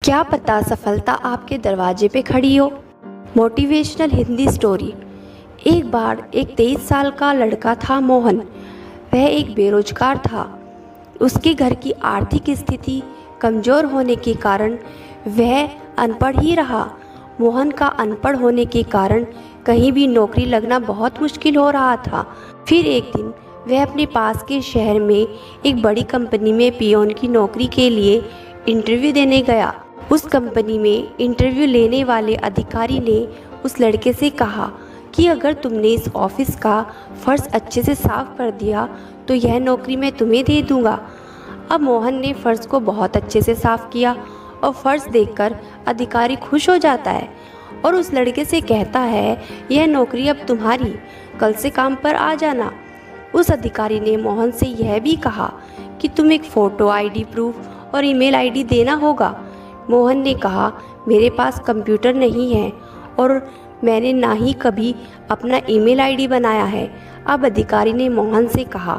क्या पता सफलता आपके दरवाजे पे खड़ी हो। Motivational Hindi story. एक बार एक 23 साल का लड़का था मोहन। वह एक बेरोजगार था। उसके घर की आर्थिक स्थिति कमज़ोर होने के कारण वह अनपढ़ ही रहा। मोहन का अनपढ़ होने के कारण कहीं भी नौकरी लगना बहुत मुश्किल हो रहा था। फिर एक दिन वह अपने पास के शहर में एक बड़ी कंपनी में पियोन की नौकरी के लिए इंटरव्यू देने गया। उस कंपनी में इंटरव्यू लेने वाले अधिकारी ने उस लड़के से कहा कि अगर तुमने इस ऑफिस का फर्श अच्छे से साफ कर दिया तो यह नौकरी मैं तुम्हें दे दूंगा। अब मोहन ने फर्श को बहुत अच्छे से साफ किया और फर्श देखकर अधिकारी खुश हो जाता है और उस लड़के से कहता है, यह नौकरी अब तुम्हारी, कल से काम पर आ जाना। उस अधिकारी ने मोहन से यह भी कहा कि तुम एक फ़ोटो आईडी प्रूफ और ईमेल आईडी देना होगा। मोहन ने कहा, मेरे पास कंप्यूटर नहीं है और मैंने ना ही कभी अपना ईमेल आईडी बनाया है। अब अधिकारी ने मोहन से कहा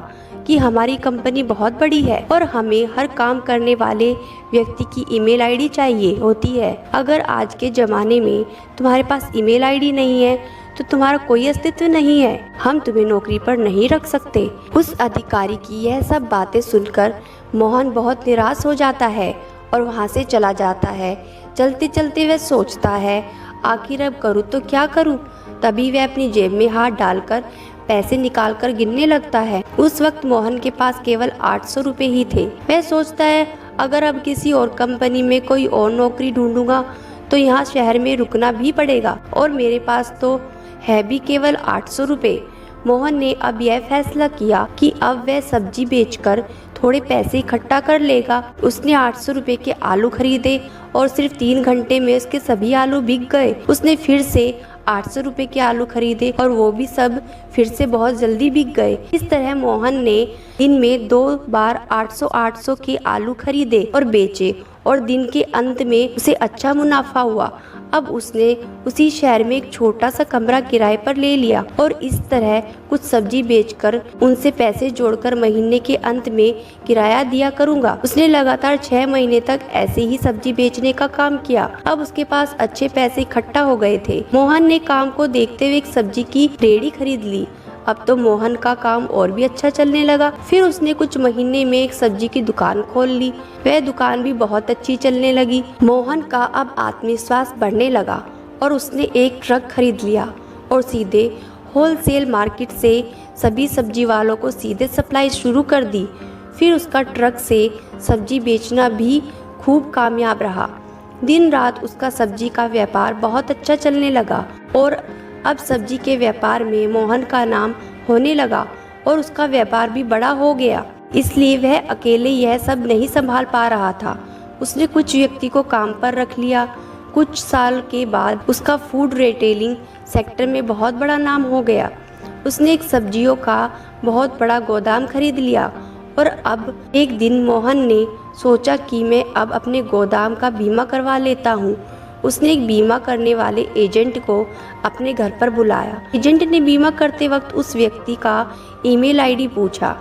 कि हमारी कंपनी बहुत बड़ी है और हमें हर काम करने वाले व्यक्ति की ईमेल आईडी चाहिए होती है। अगर आज के ज़माने में तुम्हारे पास ईमेल आईडी नहीं है तो तुम्हारा कोई अस्तित्व नहीं है, हम तुम्हें नौकरी पर नहीं रख सकते। उस अधिकारी की यह सब बातें सुनकर मोहन बहुत निराश हो जाता है और वहाँ से चला जाता है। चलते चलते वह सोचता है, आखिर अब करूँ तो क्या करूँ। तभी वह अपनी जेब में हाथ डालकर पैसे निकालकर गिनने लगता है। उस वक्त मोहन के पास केवल 800 रुपये ही थे। वह सोचता है, अगर अब किसी और कंपनी में कोई और नौकरी ढूंढूंगा तो यहाँ शहर में रुकना भी पड़ेगा और मेरे पास तो है भी केवल 800 रुपये। मोहन ने अब यह फैसला किया कि अब वह सब्जी बेचकर थोड़े पैसे इकट्ठा कर लेगा। उसने 800 रुपये के आलू खरीदे और सिर्फ 3 घंटे में उसके सभी आलू बिक गए। उसने फिर से 800 रुपये के आलू खरीदे और वो भी सब फिर से बहुत जल्दी बिक गए। इस तरह मोहन ने दिन में 2 बार 800 के आलू खरीदे और बेचे और दिन के अंत में उसे अच्छा मुनाफा हुआ। अब उसने उसी शहर में एक छोटा सा कमरा किराए पर ले लिया और इस तरह कुछ सब्जी बेचकर उनसे पैसे जोड़कर महीने के अंत में किराया दिया करूंगा। उसने लगातार 6 महीने तक ऐसे ही सब्जी बेचने का काम किया। अब उसके पास अच्छे पैसे इकट्ठा हो गए थे। मोहन ने काम को देखते हुए एक सब्जी की रेहड़ी खरीद ली। अब तो मोहन का काम और भी अच्छा चलने लगा। फिर उसने कुछ महीने में एक सब्जी की दुकान खोल ली। वह दुकान भी बहुत अच्छी चलने लगी। मोहन का अब आत्मविश्वास बढ़ने लगा और उसने एक ट्रक खरीद लिया और सीधे होलसेल मार्केट से सभी सब्जी वालों को सीधे सप्लाई शुरू कर दी। फिर उसका ट्रक से सब्जी बेचना भी खूब कामयाब रहा। दिन रात उसका सब्जी का व्यापार बहुत अच्छा चलने लगा और अब सब्जी के व्यापार में मोहन का नाम होने लगा और उसका व्यापार भी बड़ा हो गया। इसलिए वह अकेले यह सब नहीं संभाल पा रहा था। उसने कुछ व्यक्ति को काम पर रख लिया। कुछ साल के बाद उसका फूड रिटेलिंग सेक्टर में बहुत बड़ा नाम हो गया। उसने एक सब्जियों का बहुत बड़ा गोदाम खरीद लिया और अब एक दिन मोहन ने सोचा कि मैं अब अपने गोदाम का बीमा करवा लेता हूँ। उसने एक बीमा करने वाले एजेंट को अपने घर पर बुलाया। एजेंट ने बीमा करते वक्त उस व्यक्ति का ईमेल आईडी पूछा।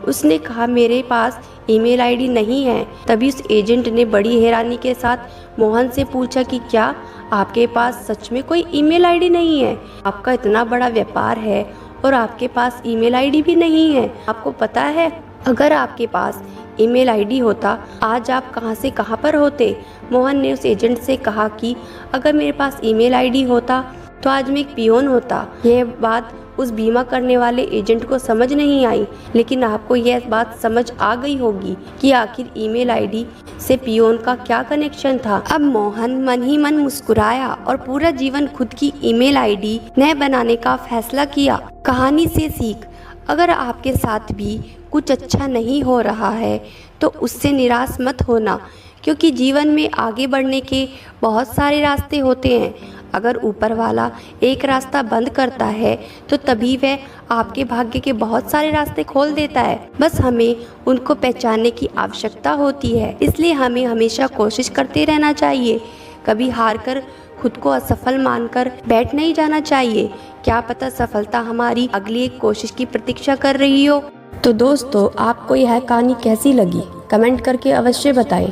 उसने कहा, मेरे पास ईमेल आईडी नहीं है। तभी उस एजेंट ने बड़ी हैरानी के साथ मोहन से पूछा कि क्या आपके पास सच में कोई ईमेल आईडी नहीं है? आपका इतना बड़ा व्यापार है और आपके पास ईमेल आईडी भी नहीं है। आपको पता है, अगर आपके पास ईमेल आईडी होता आज आप कहां से कहां पर होते? मोहन ने उस एजेंट से कहा कि अगर मेरे पास ईमेल आईडी होता तो आज मैं एक पियोन होता। यह बात उस बीमा करने वाले एजेंट को समझ नहीं आई, लेकिन आपको यह बात समझ आ गई होगी कि आखिर ईमेल आईडी से पियोन का क्या कनेक्शन था। अब मोहन मन ही मन मुस्कुराया और पूरा जीवन खुद की ईमेल आईडी न बनाने का फैसला किया। कहानी से सीख, अगर आपके साथ भी कुछ अच्छा नहीं हो रहा है तो उससे निराश मत होना, क्योंकि जीवन में आगे बढ़ने के बहुत सारे रास्ते होते हैं। अगर ऊपर वाला एक रास्ता बंद करता है तो तभी वह आपके भाग्य के बहुत सारे रास्ते खोल देता है। बस हमें उनको पहचानने की आवश्यकता होती है। इसलिए हमें हमेशा कोशिश करते रहना चाहिए। कभी हार कर खुद को असफल मानकर बैठ नहीं जाना चाहिए। क्या पता सफलता हमारी अगली एक कोशिश की प्रतीक्षा कर रही हो। तो दोस्तों, आपको यह कहानी कैसी लगी कमेंट करके अवश्य बताएं।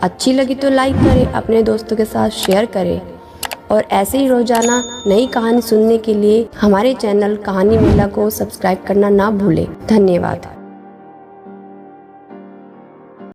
अच्छी लगी तो लाइक करें, अपने दोस्तों के साथ शेयर करें और ऐसे ही रोजाना नई कहानी सुनने के लिए हमारे चैनल कहानी मेला को सब्सक्राइब करना ना भूलें। धन्यवाद।